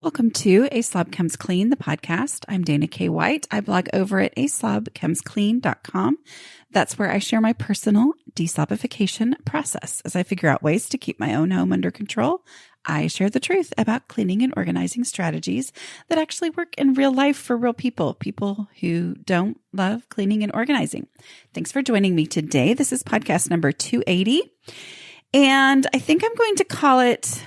Welcome to A Slob Comes Clean, the podcast. I'm Dana K. White. I blog over at aslobcomesclean.com. That's where I share my personal deslobification process. As I figure out ways to keep my own home under control, I share the truth about cleaning and organizing strategies that actually work in real life for real people who don't love cleaning and organizing. Thanks for joining me today. This is podcast number 280, and I think I'm going to call it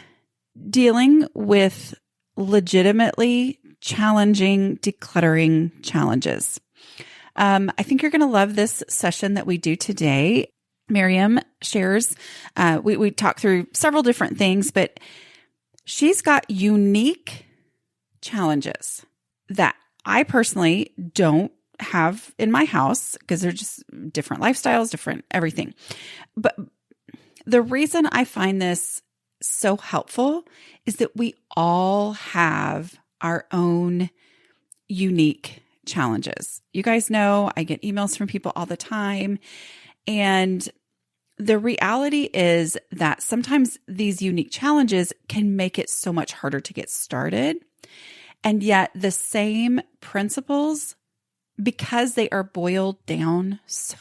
Dealing with Legitimately Challenging Decluttering Challenges. I think you're going to love this session that we do today. Miriam shares, we talk through several different things, but she's got unique challenges that I personally don't have in my house because they're just different lifestyles, different everything. But the reason I find this so helpful is that we all have our own unique challenges. You guys know I get emails from people all the time, and the reality is that sometimes these unique challenges can make it so much harder to get started. And yet the same principles, because they are boiled down so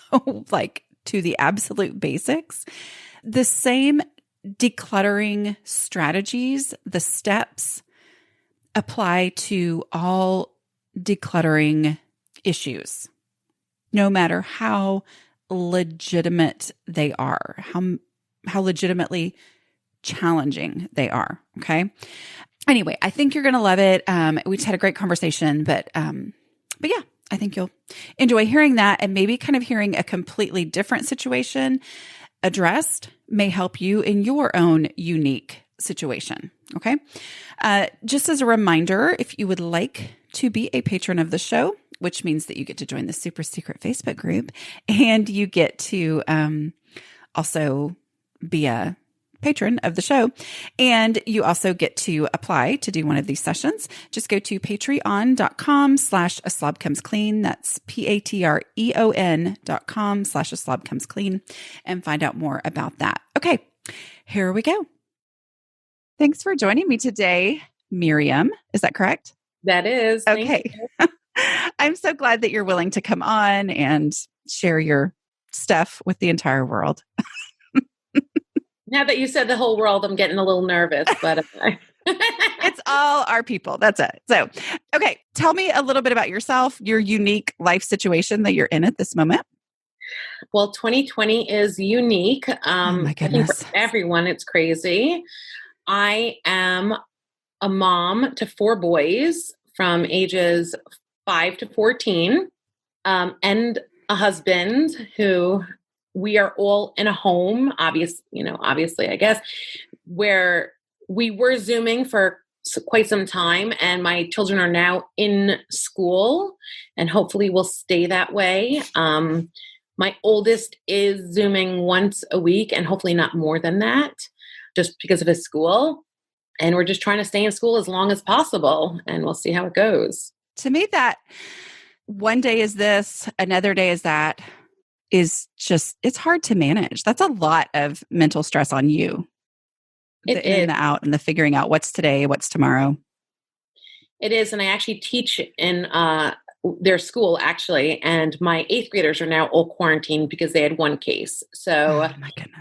to the absolute basics, the same decluttering strategies, the steps apply to all decluttering issues, no matter how legitimate they are, how legitimately challenging they are. Okay. Anyway, I think you're going to love it. We just had a great conversation, but yeah, I think you'll enjoy hearing that, and maybe kind of hearing a completely different situation addressed may help you in your own unique situation. Okay. Just as a reminder, if you would like to be a patron of the show, which means that you get to join the super secret Facebook group and you get to also be a patron of the show, and you also get to apply to do one of these sessions, just go to patreon.com/A Slob Comes Clean. That's patreon.com/A Slob Comes Clean, and find out more about that. Okay, here we go. Thanks for joining me today, Miriam. Is that correct? That is. Okay. I'm so glad that you're willing to come on and share your stuff with the entire world. Now that you said the whole world, I'm getting a little nervous, but it's all our people. That's it. So, okay. Tell me a little bit about yourself, your unique life situation that you're in at this moment. Well, 2020 is unique. Oh my goodness. I think for everyone, it's crazy. I am a mom to 4 boys from ages 5 to 14, and a husband who we are all in a home, obviously, I guess, where we were Zooming for quite some time, and my children are now in school and hopefully will stay that way. My oldest is Zooming once a week and hopefully not more than that, just because of his school. And we're just trying to stay in school as long as possible, and we'll see how it goes. To me, that one day is this, another day is that, is just, it's hard to manage. That's a lot of mental stress on you. The in and the out and the figuring out what's today, what's tomorrow. It is. And I actually teach in their school, actually. And my 8th graders are now all quarantined because they had one case. So,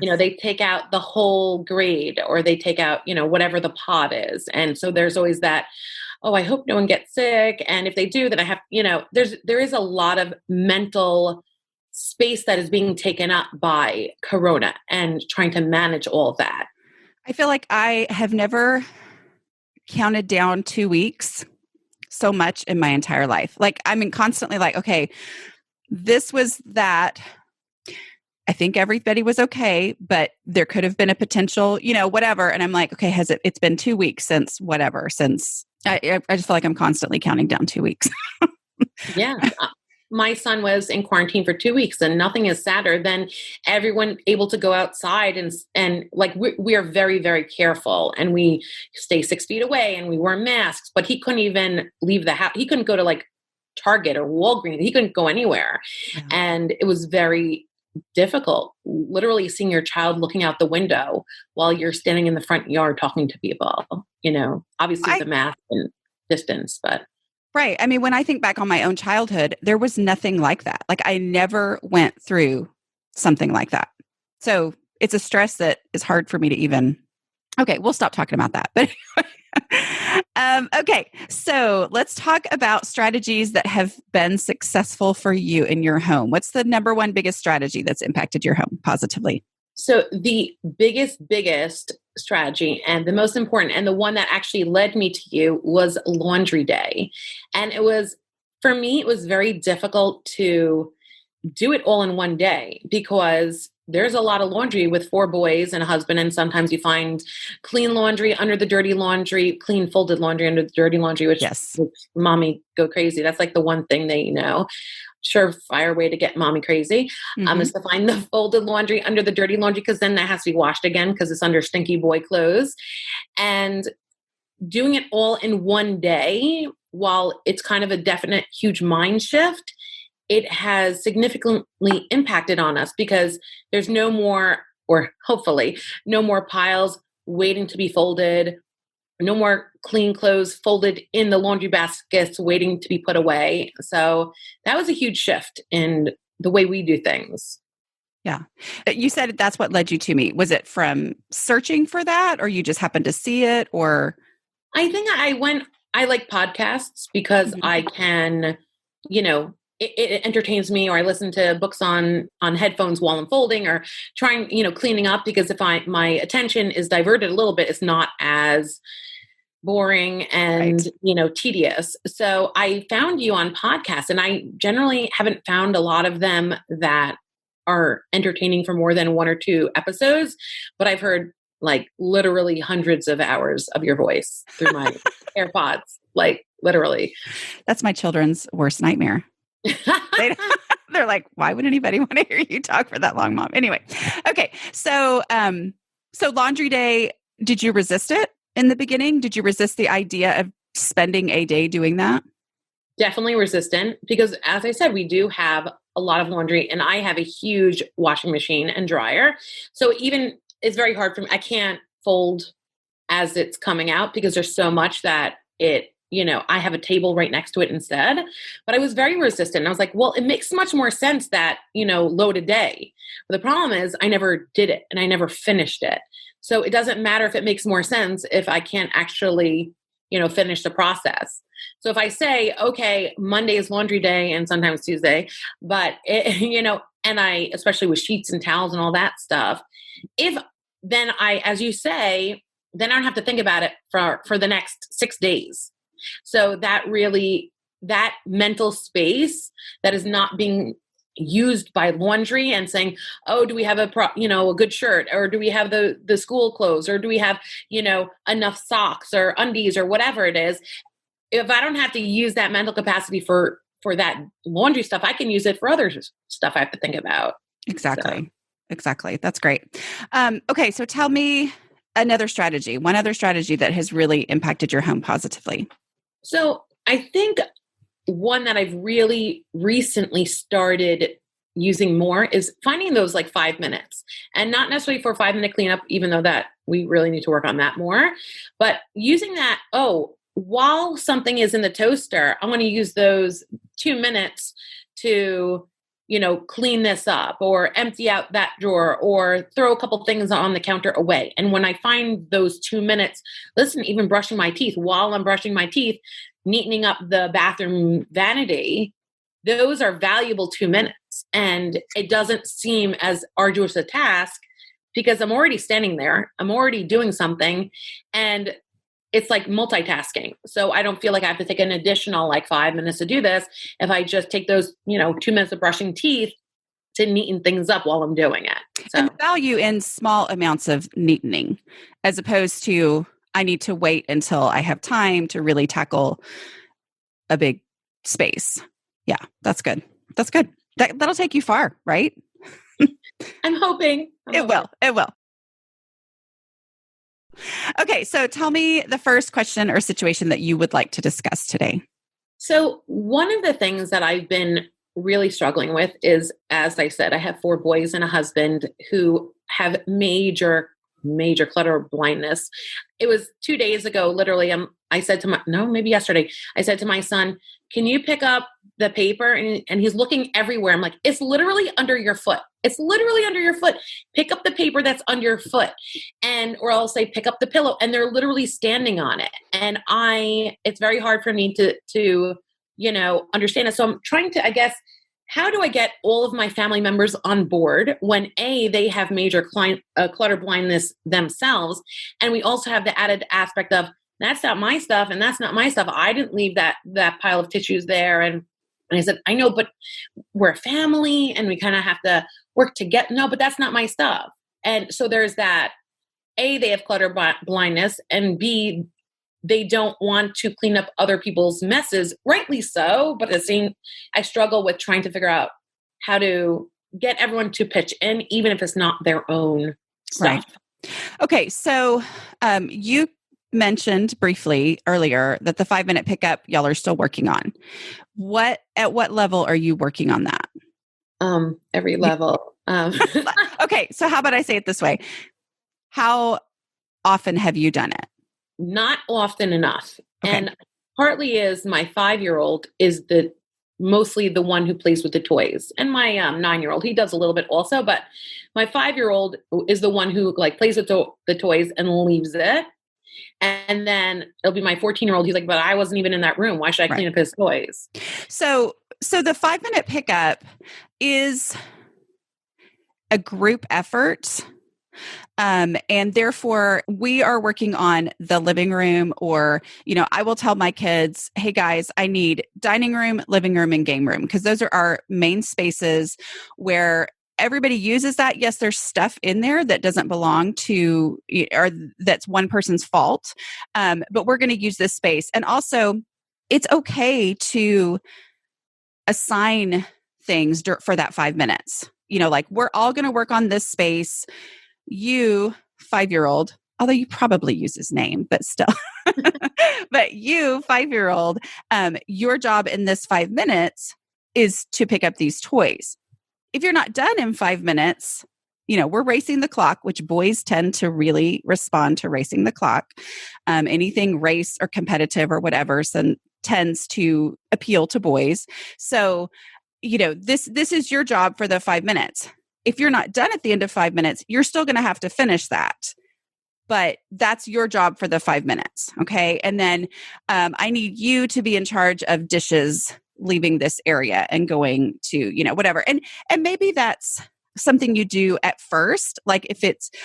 they take out the whole grade, or they take out, whatever the pod is. And so there's always that, oh, I hope no one gets sick. And if they do, then I have, there is a lot of mental space that is being taken up by Corona and trying to manage all of that. I feel like I have never counted down 2 weeks so much in my entire life. Constantly okay, this was that. I think everybody was okay, but there could have been a potential, whatever. And I'm like, okay, it's been 2 weeks since whatever, since I just feel like I'm constantly counting down 2 weeks. Yeah. My son was in quarantine for 2 weeks, and nothing is sadder than everyone able to go outside and we are very, very careful, and we stay 6 feet away and we wear masks, but he couldn't even leave the house. He couldn't go to Target or Walgreens. He couldn't go anywhere. Yeah. And it was very, difficult, literally seeing your child looking out the window while you're standing in the front yard talking to people, obviously with the mask and distance, but. Right. I mean, when I think back on my own childhood, there was nothing like that. Like I never went through something like that. So it's a stress that is hard for me to even. Okay, we'll stop talking about that. But okay, so let's talk about strategies that have been successful for you in your home. What's the number one biggest strategy that's impacted your home positively? So the biggest strategy and the most important and the one that actually led me to you was laundry day. And for me, it was very difficult to do it all in one day because there's a lot of laundry with 4 boys and a husband. And sometimes you find clean laundry under the dirty laundry, clean folded laundry under the dirty laundry, which mommy go crazy. That's like the one thing they surefire way to get mommy crazy is to find the folded laundry under the dirty laundry, because then that has to be washed again because it's under stinky boy clothes. And doing it all in one day, while it's kind of a definite huge mind shift, it has significantly impacted on us because there's no more, or hopefully no more piles waiting to be folded, no more clean clothes folded in the laundry baskets waiting to be put away. So that was a huge shift in the way we do things. Yeah. You said that's what led you to me. Was it from searching for that, or you just happened to see it, or? I think I like podcasts because I can, it entertains me, or I listen to books on headphones while I'm folding or trying, cleaning up, because if my attention is diverted a little bit, it's not as boring and, tedious. So I found you on podcasts, and I generally haven't found a lot of them that are entertaining for more than 1 or 2 episodes, but I've heard like literally hundreds of hours of your voice through my AirPods, like literally. That's my children's worst nightmare. They're like, why would anybody want to hear you talk for that long, Mom? Anyway. Okay. So laundry day, did you resist it in the beginning? Did you resist the idea of spending a day doing that? Definitely resistant, because as I said, we do have a lot of laundry, and I have a huge washing machine and dryer. So even it's very hard for me. I can't fold as it's coming out because there's so much that I have a table right next to it instead. But I was very resistant. I was like, well, it makes much more sense that, load a day. But the problem is I never did it and I never finished it. So it doesn't matter if it makes more sense if I can't actually, finish the process. So if I say, okay, Monday is laundry day and sometimes Tuesday, but and I, especially with sheets and towels and all that stuff, then as you say, then I don't have to think about it for the next 6 days. So that mental space that is not being used by laundry and saying, oh, do we have a good shirt, or do we have the school clothes, or do we have, enough socks or undies or whatever it is. If I don't have to use that mental capacity for that laundry stuff, I can use it for other stuff I have to think about. Exactly. So. Exactly. That's great. Okay. So tell me one other strategy that has really impacted your home positively. So I think one that I've really recently started using more is finding those like 5 minutes, and not necessarily for a 5-minute cleanup, even though that we really need to work on that more, but using that, while something is in the toaster, I'm going to use those 2 minutes to, clean this up or empty out that drawer or throw a couple things on the counter away. And when I find those 2 minutes, even brushing my teeth, while I'm brushing my teeth, neatening up the bathroom vanity, those are valuable 2 minutes. And it doesn't seem as arduous a task because I'm already standing there. I'm already doing something. And it's like multitasking. So I don't feel like I have to take an additional 5 minutes to do this. If I just take those, 2 minutes of brushing teeth to neaten things up while I'm doing it. So. And the value in small amounts of neatening, as opposed to I need to wait until I have time to really tackle a big space. Yeah, that's good. That's good. That'll take you far, right? I'm hoping. It will. Okay, so tell me the first question or situation that you would like to discuss today. So one of the things that I've been really struggling with is, as I said, I have 4 boys and a husband who have major clutter blindness. It was 2 days ago, literally, I said to maybe yesterday, I said to my son, can you pick up the paper? And he's looking everywhere. I'm like, it's literally under your foot. It's literally under your foot. Pick up the paper that's under your foot. Or I'll say, pick up the pillow. And they're literally standing on it. And it's very hard for me to understand it. So I'm trying to, I guess, how do I get all of my family members on board when they have major clutter blindness themselves, and we also have the added aspect of that's not my stuff and that's not my stuff. I didn't leave that pile of tissues there. And I said, I know, but we're a family and we kind of have to work together. No, but that's not my stuff. And so there's that. They have clutter blindness, and B, they don't want to clean up other people's messes, rightly so. But I struggle with trying to figure out how to get everyone to pitch in, even if it's not their own stuff. Right. Okay. So you mentioned briefly earlier that the 5-minute pickup y'all are still working on. At what level are you working on that? Every level. Okay. So how about I say it this way? How often have you done it? Not often enough. Okay. And partly is my 5-year-old is mostly the one who plays with the toys. And my 9-year-old, he does a little bit also, but my 5-year-old is the one who plays with the toys and leaves it. And then it'll be my 14-year-old. He's like, but I wasn't even in that room. Why should I clean up his toys? So the 5-minute pickup is a group effort. And therefore we are working on the living room, or, I will tell my kids, hey guys, I need dining room, living room, and game room, because those are our main spaces where everybody uses that. Yes, there's stuff in there that doesn't belong to, or that's one person's fault. But we're going to use this space. And also it's okay to assign things for that 5 minutes. We're all going to work on this space. You, 5-year-old, although you probably use his name, but still, but you, 5-year-old, your job in this 5 minutes is to pick up these toys. If you're not done in 5 minutes, we're racing the clock, which boys tend to really respond to racing the clock. Anything race or competitive or whatever tends to appeal to boys. So, this is your job for the 5 minutes. If you're not done at the end of 5 minutes, you're still going to have to finish that. But that's your job for the 5 minutes. Okay. And then I need you to be in charge of dishes leaving this area and going to, whatever. And maybe that's something you do at first.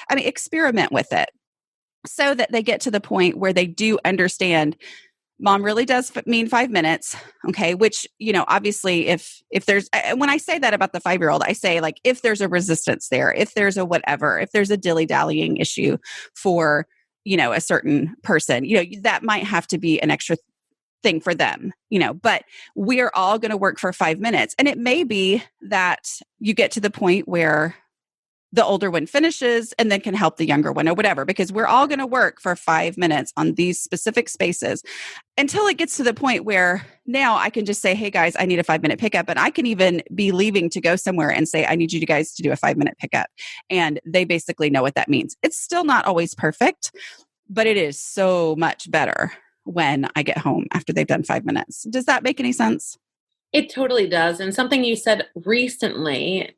Experiment with it so that they get to the point where they do understand Mom really does mean 5 minutes. Okay. Which, obviously if there's, when I say that about the 5-year-old, I say if there's a resistance there, if there's a whatever, if there's a dilly-dallying issue for, a certain person, that might have to be an extra thing for them, but we're all going to work for 5 minutes. And it may be that you get to the point where the older one finishes and then can help the younger one or whatever, because we're all going to work for 5 minutes on these specific spaces until it gets to the point where now I can just say, hey guys, I need a 5-minute pickup. And I can even be leaving to go somewhere and say, I need you guys to do a 5-minute pickup. And they basically know what that means. It's still not always perfect, but it is so much better when I get home after they've done 5 minutes. Does that make any sense? It totally does. And something you said recently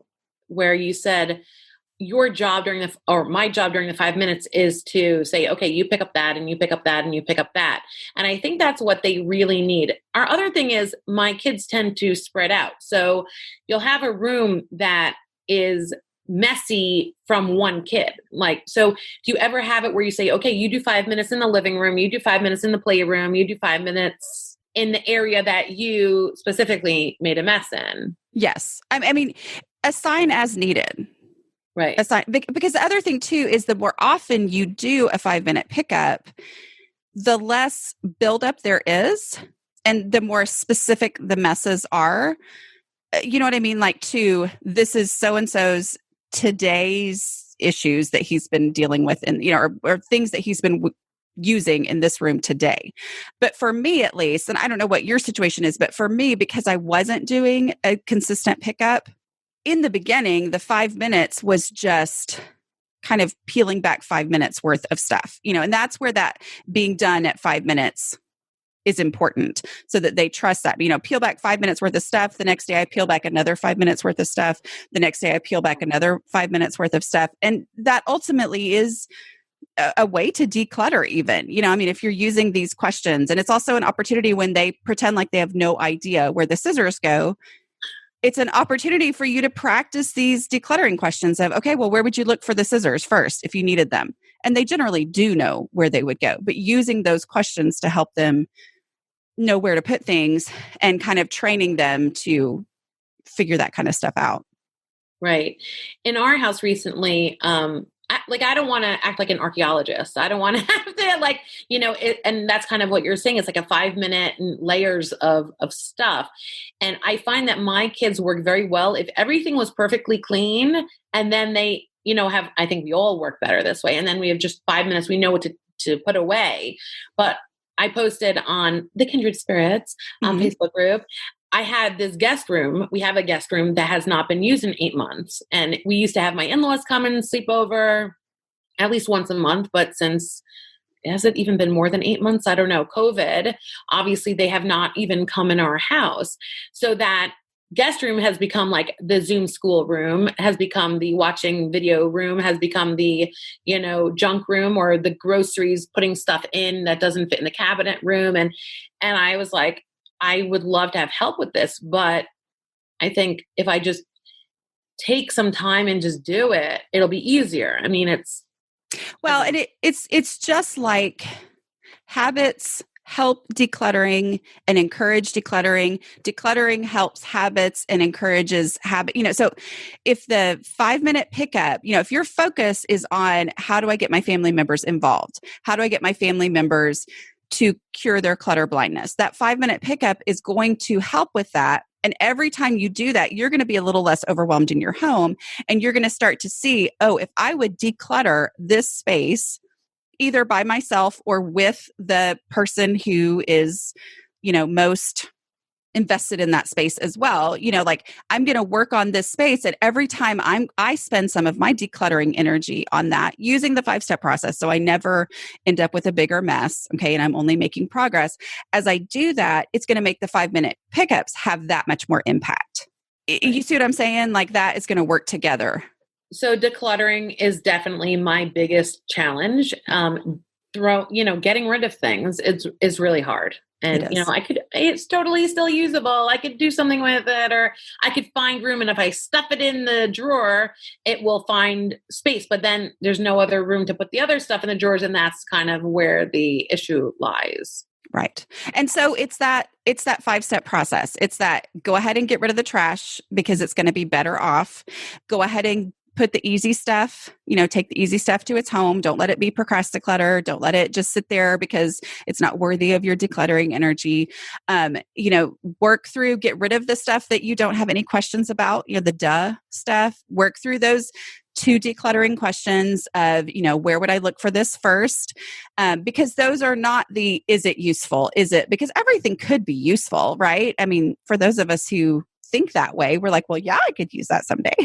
where you said, your job my job during the 5 minutes is to say, okay, you pick up that and you pick up that and you pick up that. And I think that's what they really need. Our other thing is my kids tend to spread out. So you'll have a room that is messy from one kid. So do you ever have it where you say, okay, you do 5 minutes in the living room, you do 5 minutes in the playroom, you do 5 minutes in the area that you specifically made a mess in? Yes. Assign as needed. Right. Because the other thing too is the more often you do a 5-minute pickup, the less buildup there is and the more specific the messes are. You know what I mean? This is so-and-so's today's issues that he's been dealing with, and, or things that he's been using in this room today. But for me, at least, and I don't know what your situation is, but for me, because I wasn't doing a consistent pickup in the beginning, the 5 minutes was just kind of peeling back 5 minutes worth of stuff, and that's where that being done at 5 minutes is important, so that they trust that, peel back 5 minutes worth of stuff. The next day I peel back another 5 minutes worth of stuff. The next day I peel back another 5 minutes worth of stuff. And that ultimately is a way to declutter even, if you're using these questions. And it's also an opportunity when they pretend like they have no idea where the scissors go. It's an opportunity for you to practice these decluttering questions of, okay, well, where would you look for the scissors first if you needed them? And they generally do know where they would go, but using those questions to help them know where to put things and kind of training them to figure that kind of stuff out. Right. In our house recently, I don't want to act like an archaeologist. I don't want to have to and that's kind of what you're saying. It's like a 5 minute layers of stuff. And I find that my kids work very well if everything was perfectly clean, and then they, I think we all work better this way. And then we have just 5 minutes, we know what to put away. But I posted on the Kindred Spirits Facebook group. I had this guest room. We have a guest room that has not been used in 8 months. And we used to have my in-laws come and sleep over at least once a month. But since, has it even been more than 8 months? I don't know. COVID, obviously they have not even come in our house. So that guest room has become like the Zoom school room, has become the watching video room, has become the, junk room, or the groceries, putting stuff in that doesn't fit in the cabinet room. And I was like, I would love to have help with this, but I think if I just take some time and just do it, it'll be easier. I mean, and it's just like habits help decluttering and encourage decluttering. Decluttering helps habits and encourages habit. So if the 5 minute pickup, if your focus is on how do I get my family members involved? How do I get my family members to cure their clutter blindness? That 5 minute pickup is going to help with that. And every time you do that, you're going to be a little less overwhelmed in your home. And you're going to start to see, oh, if I would declutter this space, either by myself or with the person who is, most invested in that space as well, I'm going to work on this space. And every time I spend some of my decluttering energy on that using the 5-step process. So I never end up with a bigger mess. Okay. And I'm only making progress. As I do that, it's going to make the 5 minute pickups have that much more impact. You see what I'm saying? Like that is going to work together. So decluttering is definitely my biggest challenge. Getting rid of things is really hard. And, it's totally still usable. I could do something with it, or I could find room. And if I stuff it in the drawer, it will find space, but then there's no other room to put the other stuff in the drawers. And that's kind of where the issue lies. Right. And so it's that 5-step process. It's that go ahead and get rid of the trash because it's going to be better off. Go ahead and put the easy stuff, take the easy stuff to its home. Don't let it be procrastinator. Don't let it just sit there because it's not worthy of your decluttering energy. Work through, get rid of the stuff that you don't have any questions about, the stuff. Work through those 2 decluttering questions of, where would I look for this first? Because those are not is it useful? Is it, because everything could be useful, right? I mean, for those of us who think that way, we're like, well, yeah, I could use that someday,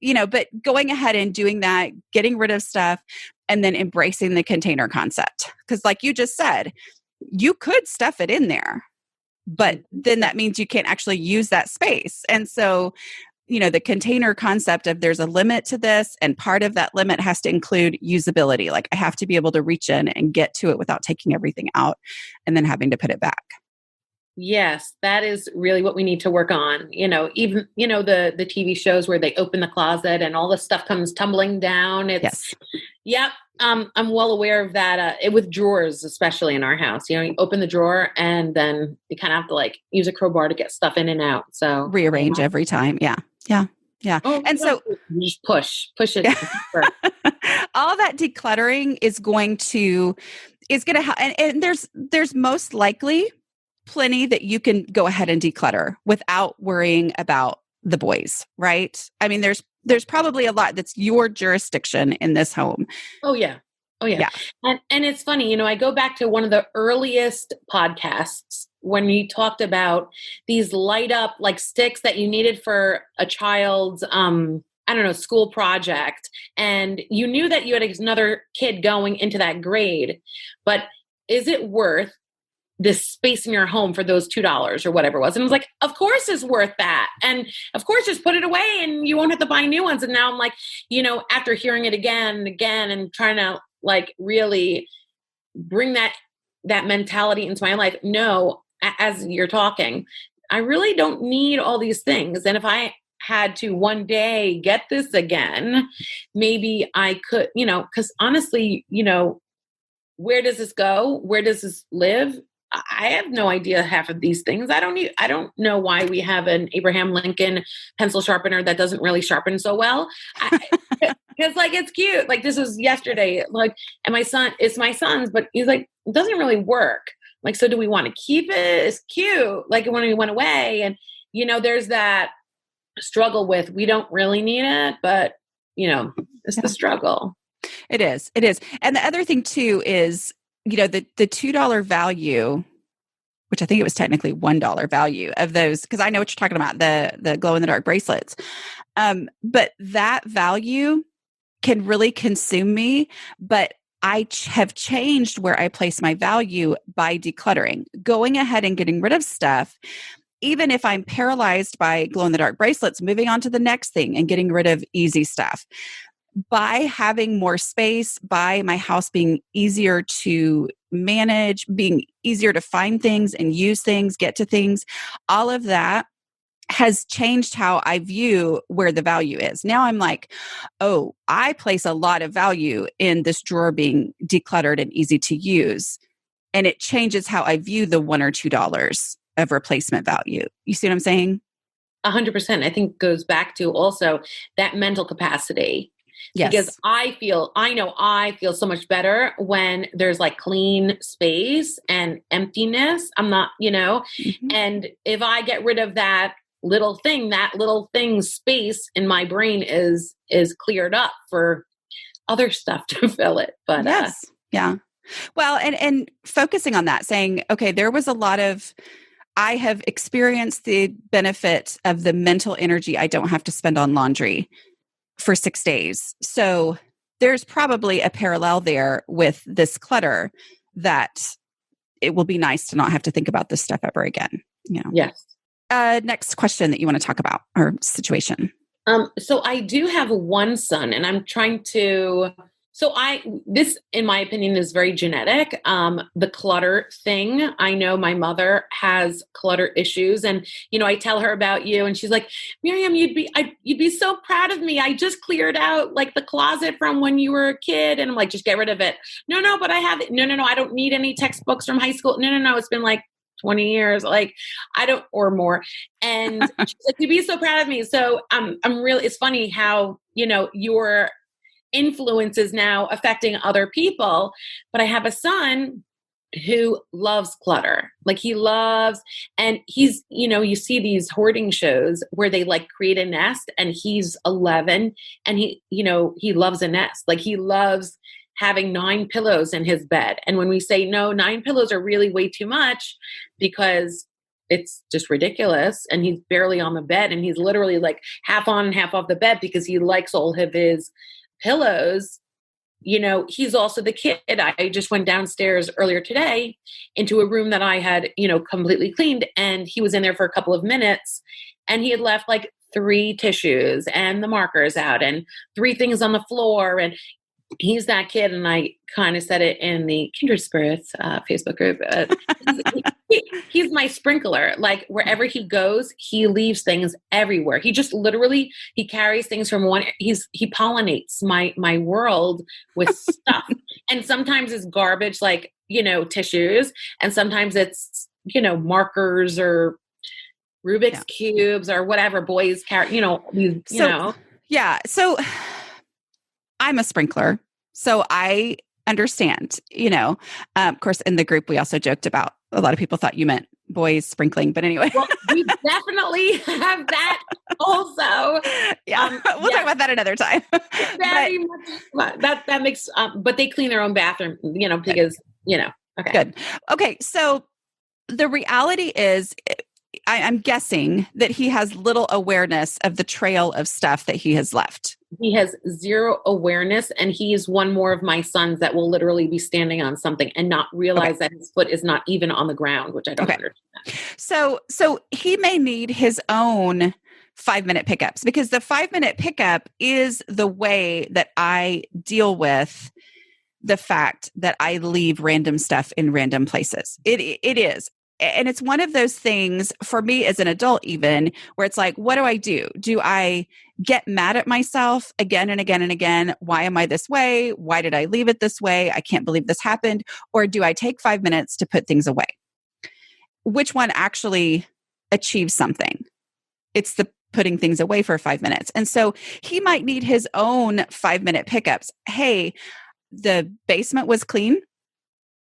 but going ahead and doing that, getting rid of stuff, and then embracing the container concept. Because like you just said, you could stuff it in there, but then that means you can't actually use that space. And so, the container concept of there's a limit to this, and part of that limit has to include usability. Like I have to be able to reach in and get to it without taking everything out and then having to put it back. Yes, that is really what we need to work on. Even, the TV shows where they open the closet and all the stuff comes tumbling down. Yep. I'm well aware of that. With drawers, especially in our house, you open the drawer and then you kind of have to use a crowbar to get stuff in and out. So rearrange every time. Yeah. Yeah. Yeah. Oh, and so you just push it. All that decluttering is going to and there's most likely plenty that you can go ahead and declutter without worrying about the boys, right? I mean, there's probably a lot that's your jurisdiction in this home. Oh yeah. Oh yeah. Yeah. And it's funny, I go back to one of the earliest podcasts when you talked about these light up like sticks that you needed for a child's I don't know, school project. And you knew that you had another kid going into that grade, but is it worth this space in your home for those $2 or whatever it was? And I was like, of course it's worth that. And of course, just put it away and you won't have to buy new ones. And now I'm like, after hearing it again and again and trying to like really bring that mentality into my life. No, as you're talking, I really don't need all these things. And if I had to one day get this again, maybe I could, because honestly, where does this go? Where does this live? I have no idea half of these things. I don't know why we have an Abraham Lincoln pencil sharpener that doesn't really sharpen so well. Because like, it's cute. Like this was yesterday, like, and it's my son's, but he's like, it doesn't really work. Like, so do we want to keep it? It's cute. Like when we went away and, there's that struggle with, we don't really need it, but it's the struggle. It is. It is. And the other thing too is, the $2 value, which I think it was technically $1 value of those, because I know what you're talking about, the glow in the dark bracelets. But that value can really consume me. But I have changed where I place my value by decluttering, going ahead and getting rid of stuff. Even if I'm paralyzed by glow in the dark bracelets, moving on to the next thing and getting rid of easy stuff. By having more space, by my house being easier to manage, being easier to find things and use things, get to things, all of that has changed how I view where the value is. Now I'm like, oh, I place a lot of value in this drawer being decluttered and easy to use. And it changes how I view the $1 or $2 of replacement value. You see what I'm saying? 100%. I think goes back to also that mental capacity. Yes. Because I feel so much better when there's like clean space and emptiness. I'm not, and if I get rid of that little thing's space in my brain is cleared up for other stuff to fill it. But yes. Yeah. Well, and focusing on that, saying, okay, there was a lot of, I have experienced the benefit of the mental energy I don't have to spend on laundry for 6 days. So there's probably a parallel there with this clutter that it will be nice to not have to think about this stuff ever again. Yes. Next question that you want to talk about or situation. So I do have one son and I'm trying to, this in my opinion is very genetic. The clutter thing. I know my mother has clutter issues and, I tell her about you and she's like, Miriam, you'd be so proud of me. I just cleared out like the closet from when you were a kid. And I'm like, just get rid of it. No, but I have it. No. I don't need any textbooks from high school. No. It's been like 20 years, like I don't, or more. And she's like, you'd be so proud of me. So I'm really, it's funny how, your influence is now affecting other people. But I have a son who loves clutter. Like he loves, and he's, you see these hoarding shows where they like create a nest and he's 11 and he loves a nest. Like he loves having 9 pillows in his bed. And when we say no, 9 pillows are really way too much because it's just ridiculous. And he's barely on the bed and he's literally like half on and half off the bed because he likes all of his pillows. He's also the kid. I just went downstairs earlier today into a room that I had, completely cleaned. And he was in there for a couple of minutes and he had left like 3 tissues and the markers out and 3 things on the floor. And he's that kid. And I kind of said it in the Kindred Spirits Facebook group. He's my sprinkler. Like wherever he goes, he leaves things everywhere. He just literally, he carries things from one, he pollinates my world with stuff. And sometimes it's garbage, like, tissues. And sometimes it's, markers or Rubik's cubes or whatever boys carry, Yeah. So I'm a sprinkler. So I understand, of course, in the group, we also joked about, a lot of people thought you meant boys sprinkling. But anyway. Well, we definitely have that also. Yeah. We'll talk about that another time. Very much. That makes, but they clean their own bathroom, because, okay. Good. Okay. So the reality is, I'm guessing that he has little awareness of the trail of stuff that he has left. He has zero awareness, and he's one more of my sons that will literally be standing on something and not realize that his foot is not even on the ground, which I don't understand. So he may need his own 5-minute pickups, because the 5-minute pickup is the way that I deal with the fact that I leave random stuff in random places. It is. And it's one of those things for me as an adult, even, where it's like, what do I do? Do I get mad at myself again and again and again? Why am I this way? Why did I leave it this way? I can't believe this happened. Or do I take 5 minutes to put things away? Which one actually achieves something? It's the putting things away for 5 minutes. And so he might need his own 5-minute pickups. Hey, the basement was clean,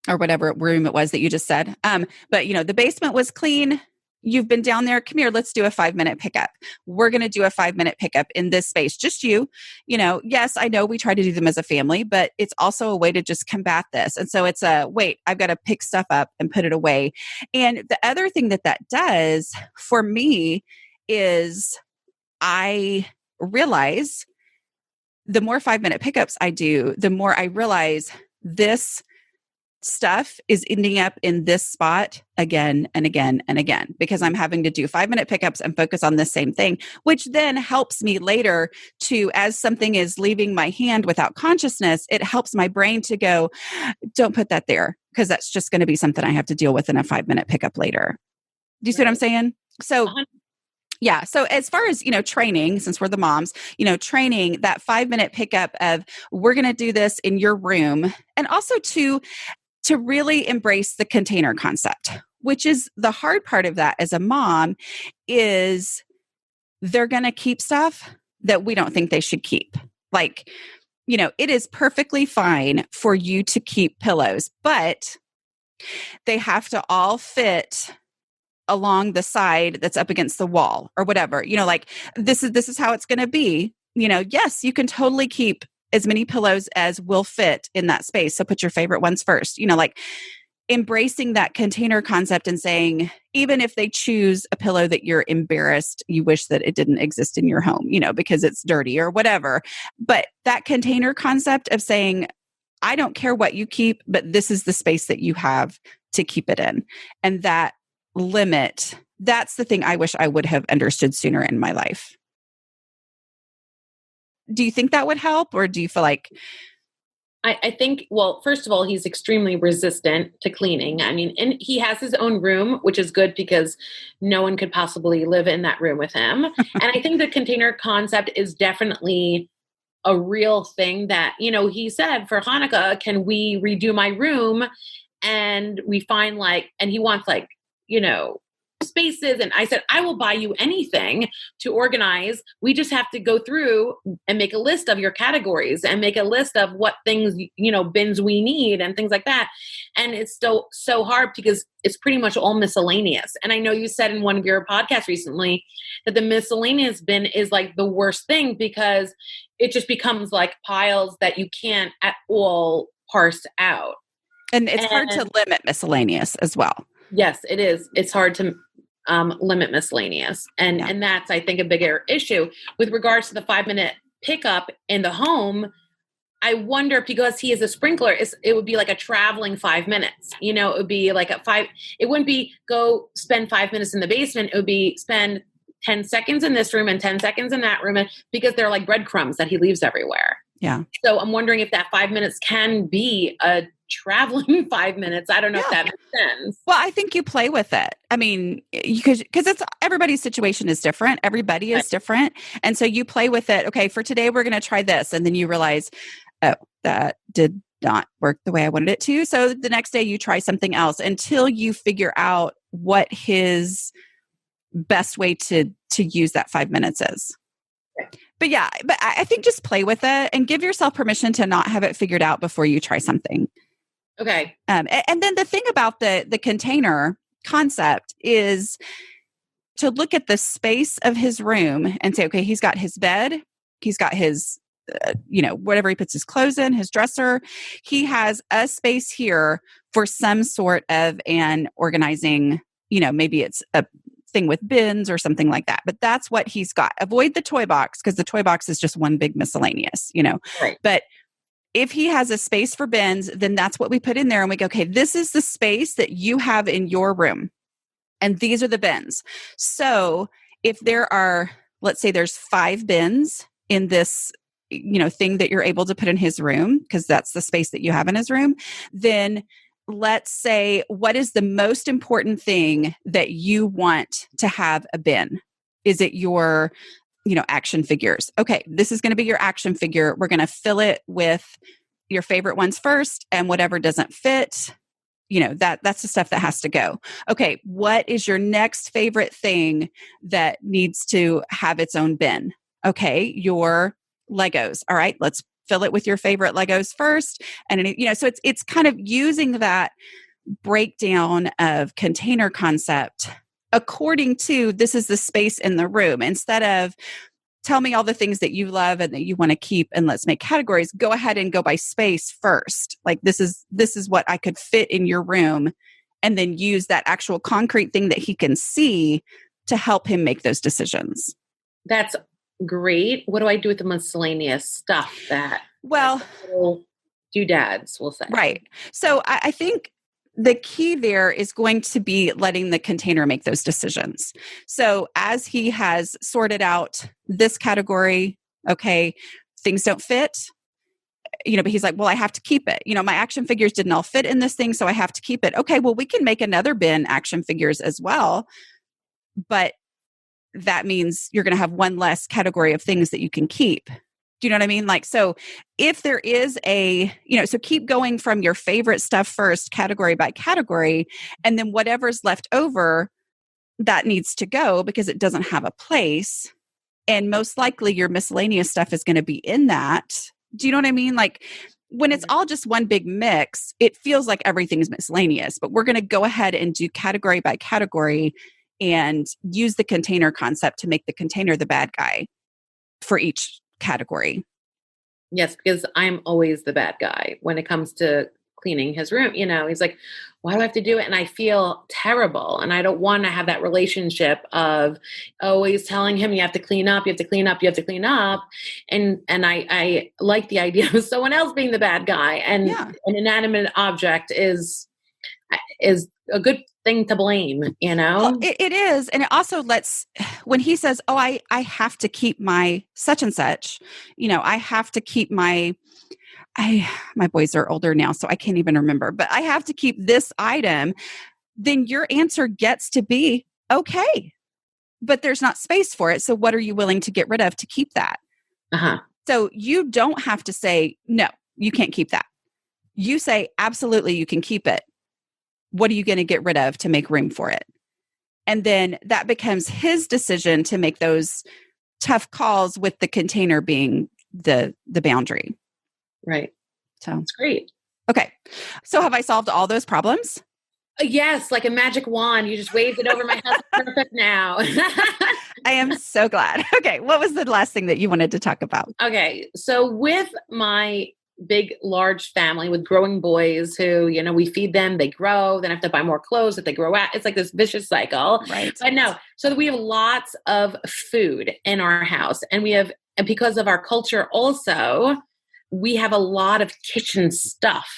or whatever room it was that you just said. But the basement was clean. You've been down there. Come here. Let's do a 5-minute pickup. We're going to do a 5-minute pickup in this space. Just you. Yes, I know we try to do them as a family, but it's also a way to just combat this. And so it's wait, I've got to pick stuff up and put it away. And the other thing that does for me is I realize the more 5-minute pickups I do, the more I realize this stuff is ending up in this spot again and again and again, because I'm having to do 5-minute pickups and focus on the same thing, which then helps me later to, as something is leaving my hand without consciousness, it helps my brain to go, don't put that there, because that's just going to be something I have to deal with in a 5-minute pickup later. Do you see what I'm saying? So yeah. So as far as, training, since we're the moms, training that 5-minute pickup of, we're going to do this in your room, and also to really embrace the container concept, which is the hard part of that as a mom, is they're going to keep stuff that we don't think they should keep. Like, it is perfectly fine for you to keep pillows, but they have to all fit along the side that's up against the wall or whatever, like this is how it's going to be. Yes, you can totally keep as many pillows as will fit in that space. So put your favorite ones first, like embracing that container concept and saying, even if they choose a pillow that you're embarrassed, you wish that it didn't exist in your home, because it's dirty or whatever. But that container concept of saying, I don't care what you keep, but this is the space that you have to keep it in. And that limit, that's the thing I wish I would have understood sooner in my life. Do you think that would help, or do you feel like... I think, well, first of all, he's extremely resistant to cleaning. I mean, and he has his own room, which is good because no one could possibly live in that room with him. And I think the container concept is definitely a real thing that, he said for Hanukkah, can we redo my room? And we find and he wants spaces. And I said, I will buy you anything to organize. We just have to go through and make a list of your categories and make a list of what things, bins we need and things like that. And it's still so hard because it's pretty much all miscellaneous. And I know you said in one of your podcasts recently that the miscellaneous bin is like the worst thing because it just becomes like piles that you can't at all parse out. And it's hard to limit miscellaneous as well. Yes, it is. It's hard to limit miscellaneous. And that's, I think, a bigger issue. With regards to the 5-minute pickup in the home, I wonder, because he is a sprinkler, it would be like a traveling 5 minutes. It would be like it wouldn't be go spend 5 minutes in the basement. It would be spend 10 seconds in this room and 10 seconds in that room, because they're like breadcrumbs that he leaves everywhere. Yeah. So I'm wondering if that 5 minutes can be a traveling 5 minutes. I don't know if that makes sense. Well, I think you play with it. I mean, because it's everybody's situation is different. Everybody is different. And so you play with it. Okay, for today, we're going to try this. And then you realize, oh, that did not work the way I wanted it to. So the next day you try something else until you figure out what his best way to use that 5 minutes is. But I think just play with it and give yourself permission to not have it figured out before you try something. Okay. And then the thing about the container concept is to look at the space of his room and say, okay, he's got his bed, he's got his, whatever he puts his clothes in, his dresser. He has a space here for some sort of an organizing, maybe it's a thing with bins or something like that. But that's what he's got. Avoid the toy box because the toy box is just one big miscellaneous, Right. But if he has a space for bins, then that's what we put in there. And we go, okay, this is the space that you have in your room. And these are the bins. So if there are, let's say there's 5 bins in this, thing that you're able to put in his room, because that's the space that you have in his room, then let's say, what is the most important thing that you want to have a bin? Is it your, action figures? Okay, this is going to be your action figure. We're going to fill it with your favorite ones first, and whatever doesn't fit, that's the stuff that has to go. Okay, what is your next favorite thing that needs to have its own bin? Okay, your Legos. All right, let's fill it with your favorite Legos first. And so it's kind of using that breakdown of container concept according to this is the space in the room, instead of tell me all the things that you love and that you want to keep and let's make categories. Go ahead and go by space first. Like this is what I could fit in your room, and then use that actual concrete thing that he can see to help him make those decisions. That's great. What do I do with the miscellaneous stuff that doodads will say? Right. So I think the key there is going to be letting the container make those decisions. So as he has sorted out this category, okay, things don't fit, but he's like, well, I have to keep it. My action figures didn't all fit in this thing, so I have to keep it. Okay, well, we can make another bin action figures as well. But that means you're going to have one less category of things that you can keep. Do you know what I mean? Like, so if there is so keep going from your favorite stuff first, category by category, and then whatever's left over, that needs to go because it doesn't have a place. And most likely your miscellaneous stuff is going to be in that. Do you know what I mean? Like when it's all just one big mix, it feels like everything's miscellaneous, but we're going to go ahead and do category by category and use the container concept to make the container the bad guy for each category. Yes, because I'm always the bad guy when it comes to cleaning his room. He's like, why do I have to do it? And I feel terrible. And I don't want to have that relationship of always telling him, you have to clean up, you have to clean up, you have to clean up. And I like the idea of someone else being the bad guy. And an inanimate object is a good thing to blame, Well, it is. And it also when he says, oh, I have to keep my such and such, I have to keep my boys are older now, so I can't even remember, but I have to keep this item, then your answer gets to be, okay, but there's not space for it. So what are you willing to get rid of to keep that? Uh-huh. So you don't have to say, no, you can't keep that. You say, absolutely, you can keep it. What are you going to get rid of to make room for it? And then that becomes his decision to make those tough calls with the container being the boundary. Right. So that's great. Okay. So have I solved all those problems? Yes, like a magic wand. You just waved it over my house. Perfect now. I am so glad. Okay. What was the last thing that you wanted to talk about? Okay. So with my big, large family with growing boys who, we feed them, they grow, then I have to buy more clothes that they grow out. It's like this vicious cycle. Right. But no, so we have lots of food in our house, and because of our culture also, we have a lot of kitchen stuff.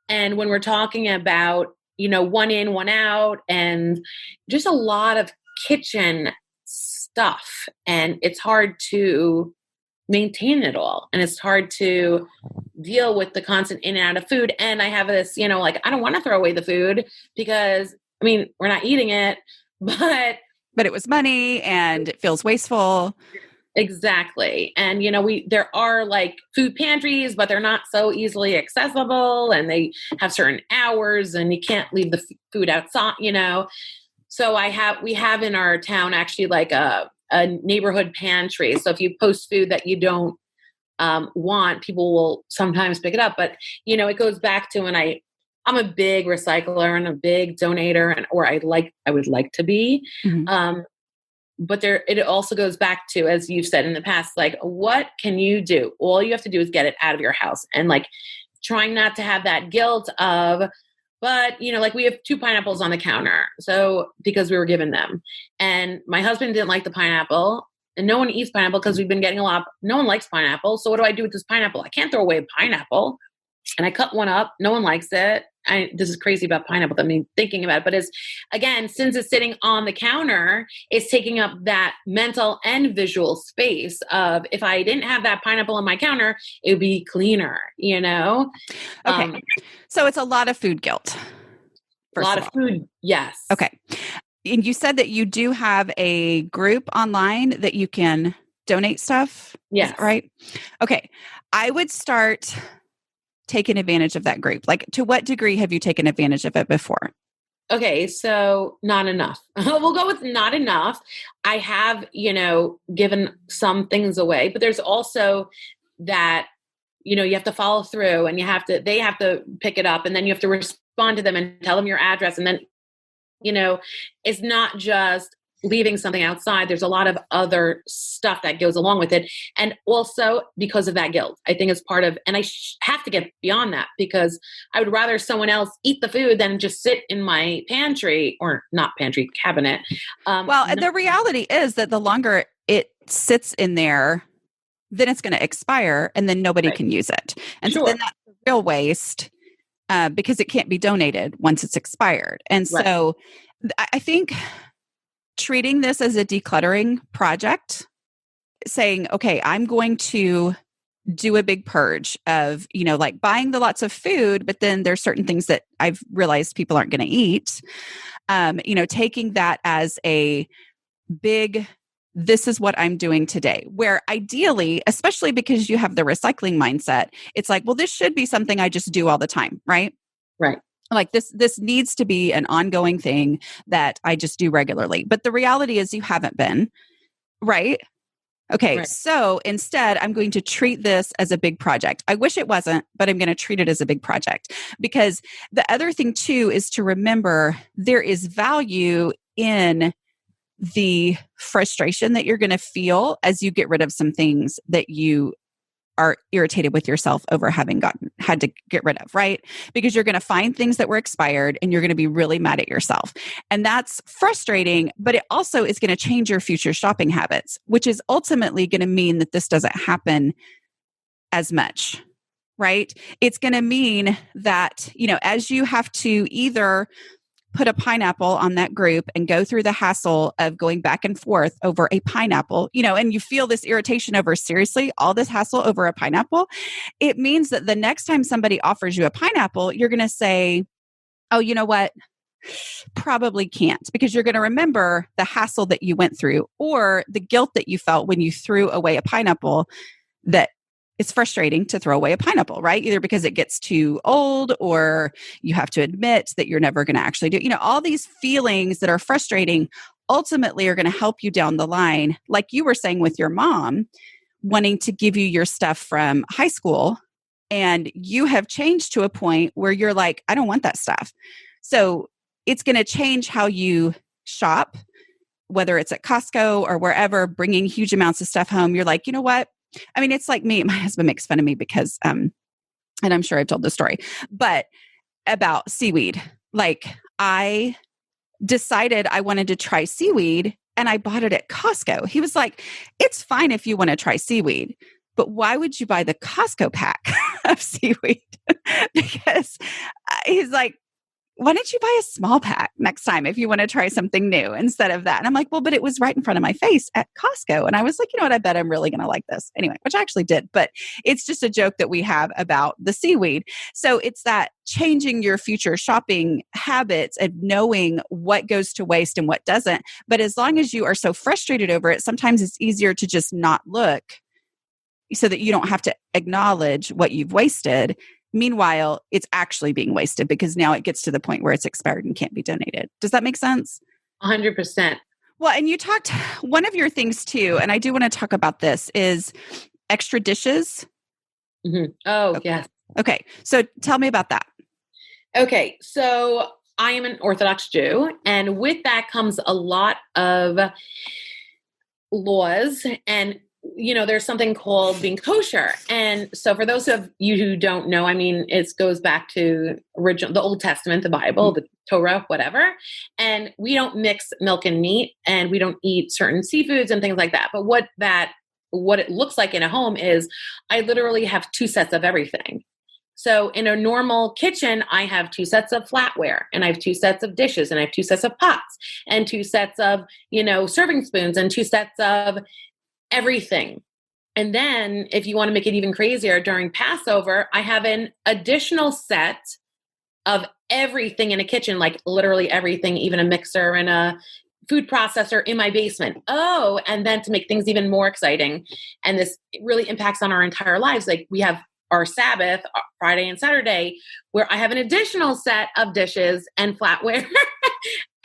And when we're talking about, one in, one out, and just a lot of kitchen stuff, and it's hard to maintain it all. And it's hard to deal with the constant in and out of food. And I have this, I don't want to throw away the food because, we're not eating it, but it was money and it feels wasteful. Exactly. And, there are like food pantries, but they're not so easily accessible, and they have certain hours and you can't leave the food outside, So we have in our town actually like a neighborhood pantry. So if you post food that you don't want, people will sometimes pick it up. But, it goes back to when I I'm a big recycler and a big donator, or I would like to be. Mm-hmm. But it also goes back to, as you've said in the past, like, what can you do? All you have to do is get it out of your house, and like trying not to have that guilt of, but like we have 2 pineapples on the counter. So because we were given them, and my husband didn't like the pineapple, and no one eats pineapple because we've been getting no one likes pineapple. So what do I do with this pineapple? I can't throw away a pineapple. And I cut one up. No one likes it. This is crazy about pineapple. I mean, thinking about it, but again, since it's sitting on the counter, it's taking up that mental and visual space of, if I didn't have that pineapple on my counter, it would be cleaner, Okay. So it's a lot of food guilt. A lot of food. Yes. Okay. And you said that you do have a group online that you can donate stuff. Yes. Right. Okay. I would start taking advantage of that group. Like, to what degree have you taken advantage of it before? Okay, so not enough. We'll go with not enough. I have, given some things away, but there's also that, you have to follow through, and they have to pick it up, and then you have to respond to them and tell them your address. And then, it's not just leaving something outside. There's a lot of other stuff that goes along with it. And also because of that guilt, I think it's part of, and I have to get beyond that, because I would rather someone else eat the food than just sit in my pantry, or not pantry, cabinet. The reality is that the longer it sits in there, then it's going to expire, and then nobody can use it. And so then that's the real waste, because it can't be donated once it's expired. And so I think treating this as a decluttering project, saying, okay, I'm going to do a big purge of, like buying the lots of food, but then there's certain things that I've realized people aren't going to eat. Taking that as a big, this is what I'm doing today, where ideally, especially because you have the recycling mindset, it's like, well, this should be something I just do all the time. Right. Right. Like this needs to be an ongoing thing that I just do regularly. But the reality is you haven't been, right? Okay. Right. So instead, I'm going to treat this as a big project. I wish it wasn't, but I'm going to treat it as a big project, because the other thing too is to remember there is value in the frustration that you're going to feel as you get rid of some things that you are irritated with yourself over having had to get rid of, right? Because you're going to find things that were expired and you're going to be really mad at yourself. And that's frustrating, but it also is going to change your future shopping habits, which is ultimately going to mean that this doesn't happen as much, right? It's going to mean that, as you have to either put a pineapple on that group and go through the hassle of going back and forth over a pineapple, and you feel this irritation over, seriously, all this hassle over a pineapple, it means that the next time somebody offers you a pineapple, you're going to say, oh, you know what? Probably can't, because you're going to remember the hassle that you went through, or the guilt that you felt when you threw away a pineapple, that it's frustrating to throw away a pineapple, right? Either because it gets too old, or you have to admit that you're never going to actually do it. All these feelings that are frustrating ultimately are going to help you down the line. Like you were saying with your mom wanting to give you your stuff from high school, and you have changed to a point where you're like, I don't want that stuff. So it's going to change how you shop, whether it's at Costco or wherever, bringing huge amounts of stuff home. You're like, you know what? I mean, it's like me. My husband makes fun of me because, and I'm sure I've told the story, but about seaweed. Like, I decided I wanted to try seaweed, and I bought it at Costco. He was like, it's fine if you want to try seaweed, but why would you buy the Costco pack of seaweed? Because he's like, why don't you buy a small pack next time if you want to try something new instead of that? And I'm like, well, but it was right in front of my face at Costco. And I was like, you know what? I bet I'm really going to like this anyway, which I actually did. But it's just a joke that we have about the seaweed. So it's that changing your future shopping habits and knowing what goes to waste and what doesn't. But as long as you are so frustrated over it, sometimes it's easier to just not look, so that you don't have to acknowledge what you've wasted. Meanwhile, it's actually being wasted, because now it gets to the point where it's expired and can't be donated. Does that make sense? 100%. Well, and you talked, one of your things too, and I do want to talk about this, is extra dishes. Mm-hmm. Oh, okay. Yes. Okay. So tell me about that. Okay, so I am an Orthodox Jew, and with that comes a lot of laws. And there's something called being kosher. And so for those of you who don't know, I mean, it goes back to the Old Testament, the Bible, the Torah, whatever. And we don't mix milk and meat, and we don't eat certain seafoods and things like that. But what it looks like in a home is I literally have two sets of everything. So in a normal kitchen, I have two sets of flatware, and I have two sets of dishes, and I have two sets of pots, and two sets of, serving spoons, and two sets of everything. And then if you want to make it even crazier, during Passover, I have an additional set of everything in a kitchen, like literally everything, even a mixer and a food processor in my basement. Oh, and then to make things even more exciting, and this really impacts on our entire lives, like we have our Sabbath, Friday and Saturday, where I have an additional set of dishes and flatware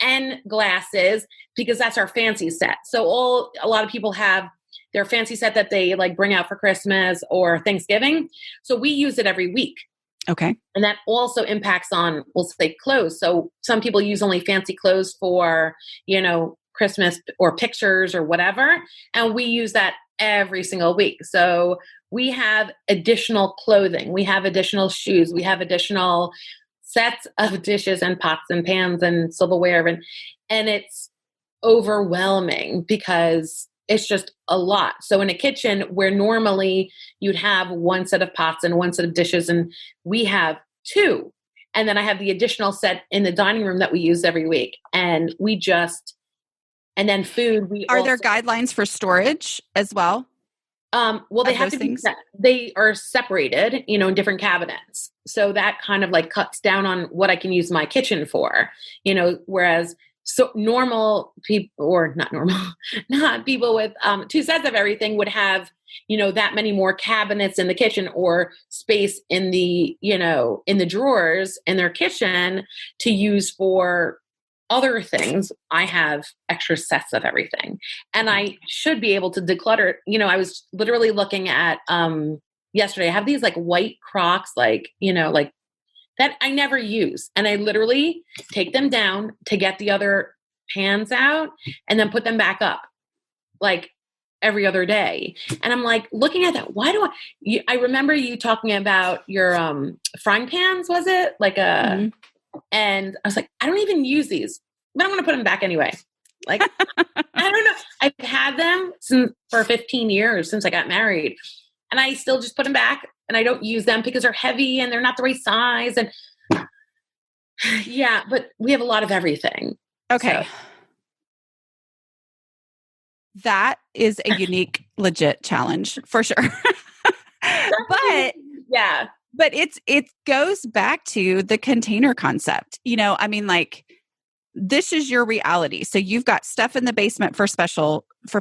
and glasses, because that's our fancy set. So a lot of people have their fancy set that they like bring out for Christmas or Thanksgiving. So we use it every week. Okay. And that also impacts on, we'll say, clothes. So some people use only fancy clothes for, Christmas or pictures or whatever. And we use that every single week. So we have additional clothing. We have additional shoes. We have additional sets of dishes and pots and pans and silverware. And it's overwhelming because it's just a lot. So in a kitchen where normally you'd have one set of pots and one set of dishes, and we have two. And then I have the additional set in the dining room that we use every week. And then food. Are there guidelines for storage as well? Well, they have to be, they are separated, in different cabinets. So that kind of like cuts down on what I can use my kitchen for, whereas normal people, or not normal, not people with two sets of everything would have, that many more cabinets in the kitchen or space in the, in the drawers in their kitchen to use for other things. I have extra sets of everything, and I should be able to declutter. I was literally looking at yesterday. I have these like white Crocs, like that I never use, and I literally take them down to get the other pans out and then put them back up, like every other day. And I'm like looking at that. Why do I remember you talking about your frying pans? Was it like a? And I was like, I don't even use these, but I'm going to put them back anyway. Like, I don't know. I've had them for 15 years since I got married, and I still just put them back, and I don't use them because they're heavy and they're not the right size. And yeah, but we have a lot of everything. Okay. So. That is a unique, legit challenge for sure. But yeah. But it goes back to the container concept. I mean, like, this is your reality. So you've got stuff in the basement for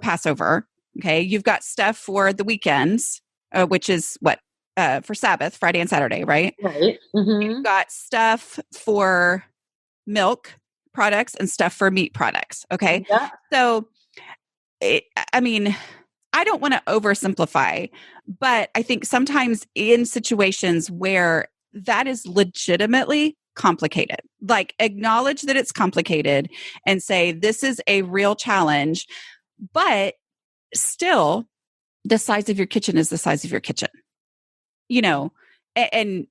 Passover. Okay. You've got stuff for the weekends, which is for Sabbath, Friday and Saturday, right? Right. Mm-hmm. You've got stuff for milk products and stuff for meat products. Okay. Yeah. So, I don't want to oversimplify, but I think sometimes in situations where that is legitimately complicated, like acknowledge that it's complicated and say, this is a real challenge, but still the size of your kitchen is the size of your kitchen, and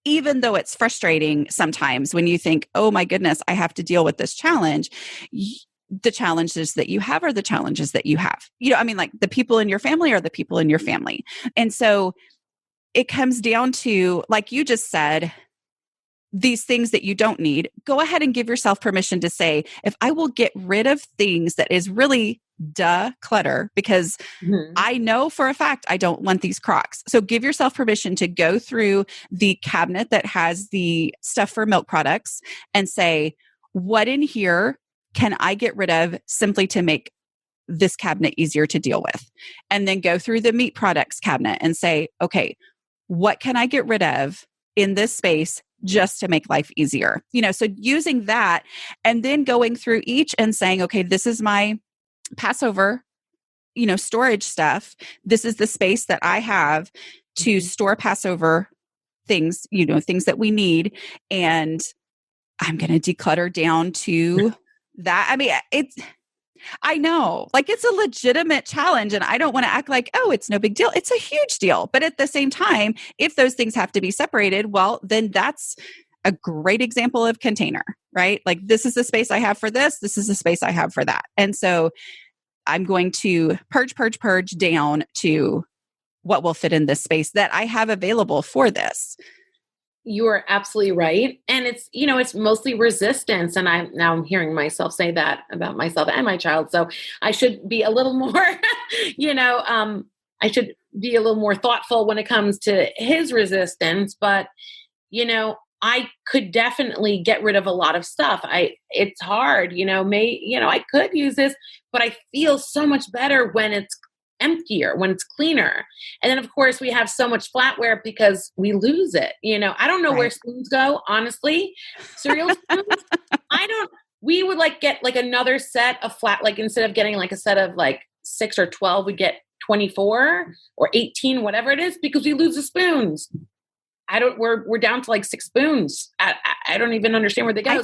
even though it's frustrating sometimes when you think, oh my goodness, I have to deal with this challenge, the challenges that you have are the challenges that you have. Like the people in your family are the people in your family. And so it comes down to, like you just said, these things that you don't need, go ahead and give yourself permission to say, if I will get rid of things that is really clutter, because I know for a fact I don't want these Crocs. So give yourself permission to go through the cabinet that has the stuff for milk products and say, what in here can I get rid of simply to make this cabinet easier to deal with? And then go through the meat products cabinet and say, okay, what can I get rid of in this space just to make life easier? So using that and then going through each and saying, okay, this is my Passover, storage stuff. This is the space that I have to store Passover things, things that we need. And I'm going to declutter down to that. I mean, I know, like it's a legitimate challenge and I don't want to act like, oh, it's no big deal. It's a huge deal. But at the same time, if those things have to be separated, well, then that's a great example of container, right? Like this is the space I have for this. This is the space I have for that. And so I'm going to purge down to what will fit in this space that I have available for this. You are absolutely right. And it's mostly resistance. And I'm hearing myself say that about myself and my child. So I should be a little more, I should be a little more thoughtful when it comes to his resistance. But, I could definitely get rid of a lot of stuff. It's hard, I could use this, but I feel so much better when it's emptier, when it's cleaner. And then of course we have so much flatware because we lose it. I don't know where spoons go, honestly. Cereal spoons. We would get another set of flat, instead of getting a set of 6 or 12, we get 24 or 18, whatever it is, because we lose the spoons. We're down to 6 spoons. I don't even understand where they go.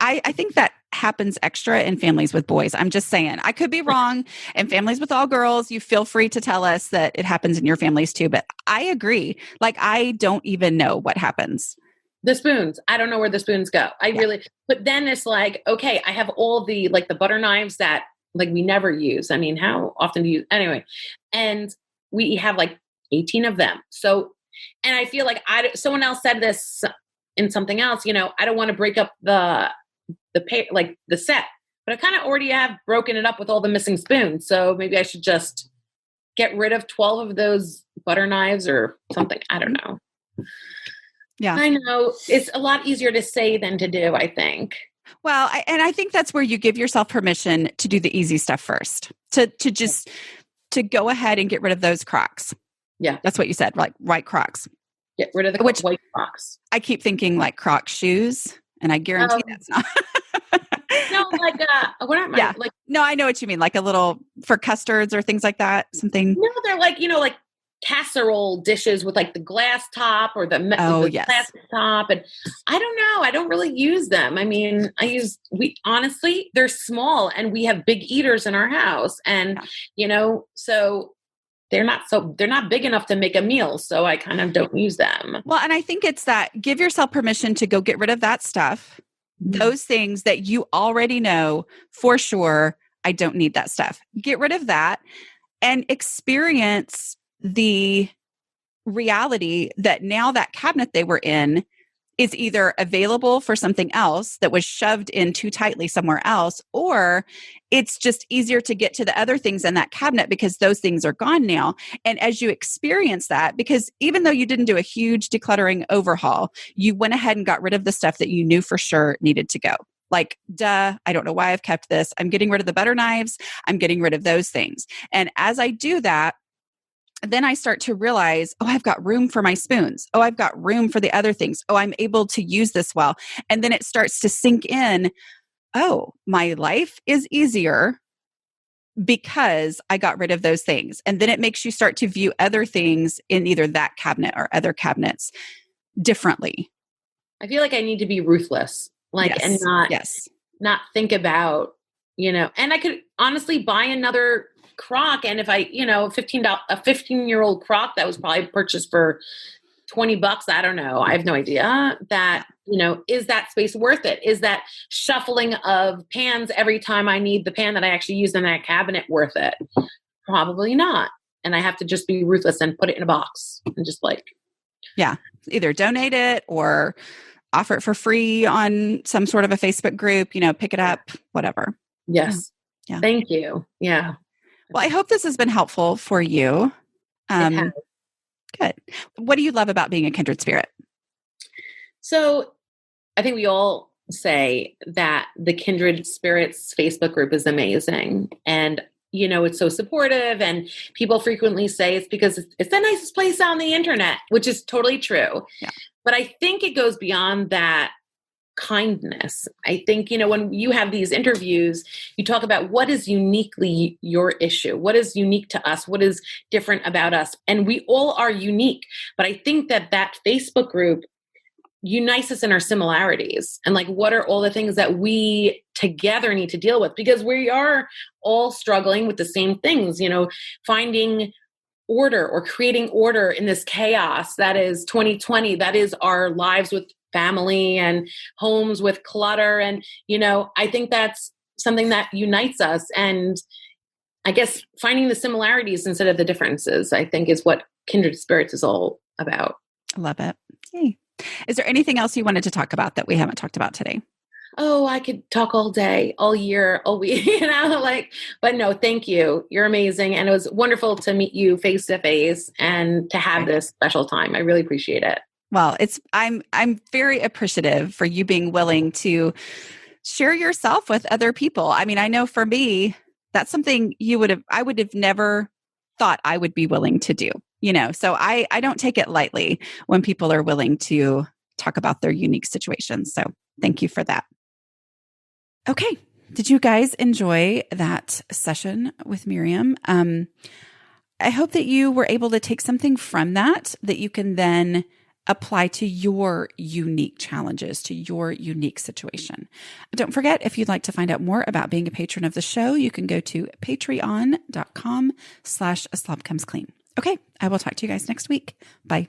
I think that happens extra in families with boys. I'm just saying, I could be wrong. And families with all girls, you feel free to tell us that it happens in your families too. But I agree. I don't even know what happens. The spoons. I don't know where the spoons go. But then it's okay, I have all the butter knives that we never use. I mean, how often do you, anyway, and we have 18 of them. So, and I feel someone else said this in something else, I don't want to break up the set, but I kind of already have broken it up with all the missing spoons. So maybe I should just get rid of 12 of those butter knives or something. I don't know. Yeah. I know it's a lot easier to say than to do, I think. Well, I think that's where you give yourself permission to do the easy stuff first, to go ahead and get rid of those Crocs. Yeah. That's what you said, white Crocs. Get rid of the white Crocs. I keep thinking Croc shoes, and I guarantee that's not. No, what am I? Yeah. No, I know what you mean. A little for custards or things like that. Something. No, they're casserole dishes with the glass top or the plastic top. And I don't know. I don't really use them. I mean, honestly, they're small and we have big eaters in our house. And, so they're not big enough to make a meal. So I kind of don't use them. Well, and I think it's that give yourself permission to go get rid of that stuff. Mm-hmm. Those things that you already know for sure, I don't need that stuff. Get rid of that and experience the reality that now that cabinet they were in is either available for something else that was shoved in too tightly somewhere else, or it's just easier to get to the other things in that cabinet because those things are gone now. And as you experience that, because even though you didn't do a huge decluttering overhaul, you went ahead and got rid of the stuff that you knew for sure needed to go. I don't know why I've kept this. I'm getting rid of the butter knives. I'm getting rid of those things. And as I do that, then I start to realize, I've got room for my spoons. I've got room for the other things. I'm able to use this well. And then it starts to sink in, my life is easier because I got rid of those things. And then it makes you start to view other things in either that cabinet or other cabinets differently. I feel like I need to be ruthless, and not think about, and I could honestly buy another Croc. And if I, a 15-year-old Croc that was probably purchased for $20, I don't know. I have no idea that, is that space worth it? Is that shuffling of pans every time I need the pan that I actually use in that cabinet worth it? Probably not. And I have to just be ruthless and put it in a box and just either donate it or offer it for free on some sort of a Facebook group, pick it up, whatever. Yes. Yeah. Thank you. Yeah. Well, I hope this has been helpful for you. Good. What do you love about being a kindred spirit? So I think we all say that the Kindred Spirits Facebook group is amazing. And, it's so supportive. And people frequently say it's because it's the nicest place on the internet, which is totally true. Yeah. But I think it goes beyond that kindness. I think, when you have these interviews, you talk about what is uniquely your issue, what is unique to us, what is different about us. And we all are unique. But I think that Facebook group unites us in our similarities and like, what are all the things that we together need to deal with? Because we are all struggling with the same things, finding order or creating order in this chaos that is 2020, that is our lives with family and homes with clutter. And, I think that's something that unites us. And I guess finding the similarities instead of the differences, I think, is what Kindred Spirits is all about. I love it. Yay. Is there anything else you wanted to talk about that we haven't talked about today? Oh, I could talk all day, all year, all week, but no, thank you. You're amazing. And it was wonderful to meet you face to face and to have this special time. I really appreciate it. Well, I'm very appreciative for you being willing to share yourself with other people. I mean, I know for me, that's something I would have never thought I would be willing to do, so I don't take it lightly when people are willing to talk about their unique situations. So thank you for that. Okay. Did you guys enjoy that session with Miriam? I hope that you were able to take something from that you can then apply to your unique challenges, to your unique situation. Don't forget, if you'd like to find out more about being a patron of the show, you can go to patreon.com/A Slob Comes Clean. Okay. I will talk to you guys next week. Bye.